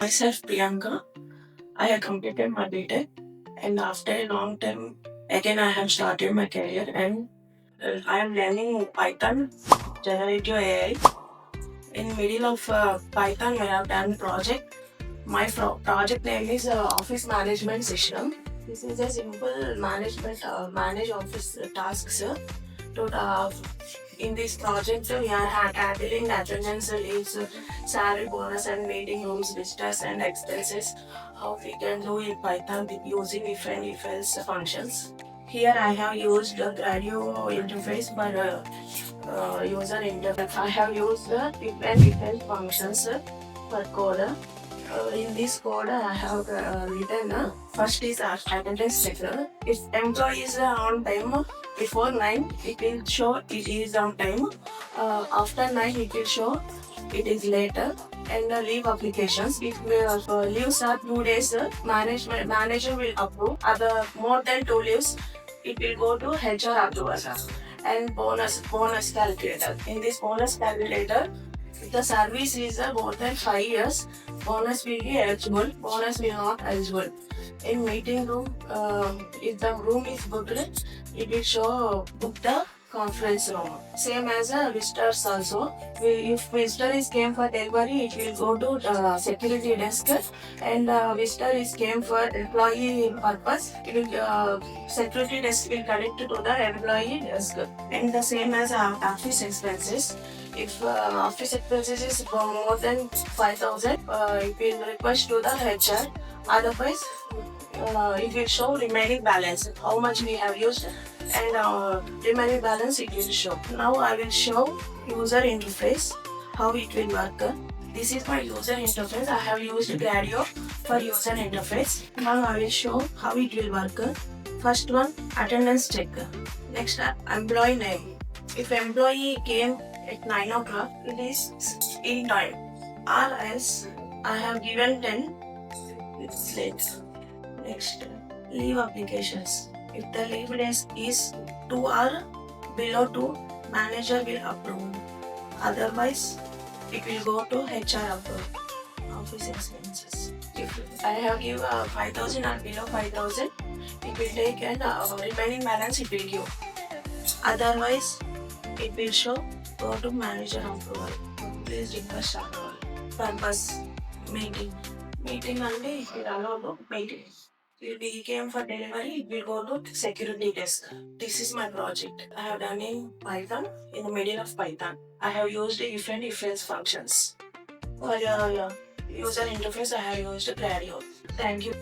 Myself Priyanka. I have completed my BTech and after a long time again I have started my career and I am learning Python, Generative AI. In middle of Python I have done project. My project name is Office Management System. This is a simple manage office tasks. To in this project, we are handling attendance leaves, salary bonus, and meeting rooms, visitors, and expenses. How we can do in Python with using if and if else functions. Here I have used the radio interface for user interface. I have used the if and if else functions for code. In this code, I have written first is attendance checker. If employee is on time before 9, it will show it is on time. After 9, it will show it is later. And leave applications. If leaves are 2 days, manager will approve. Other more than 2 leaves, it will go to HR approval. And bonus calculator. In this bonus calculator, if the service is more than 5 years, bonus will be eligible, bonus will not eligible. In meeting room, if the room is booked, it will show book the conference room. Same as visitors also. If visitor is came for delivery, it will go to security desk, and visitor is came for employee purpose, it will security desk will connect to the employee desk. And the same as office expenses. If office expenses is more than 5,000, it will request to the HR. Otherwise, it will show remaining balance, how much we have used, and remaining balance it will show. Now I will show user interface, how it will work. This is my user interface. I have used Gradio for user interface. Now I will show how it will work. First one, attendance check. Next, employee name. If employee came at 9 o'clock, it is in time. Or else, I have given 10, it's late. Next, leave applications. If the leave days is 2 or below 2, manager will approve. Otherwise, it will go to HR approve. Office expenses. If I have given 5,000 or below 5,000, it will take and remaining balance it will give. Otherwise, it will show go to manager approval. Please request approval. Purpose meeting. Meeting only it will allow to meeting. If we came for delivery, it will go to security desk. This is my project. I have done in Python, in the middle of Python. I have used if and if else functions. For user interface, I have used Gradio. Thank you.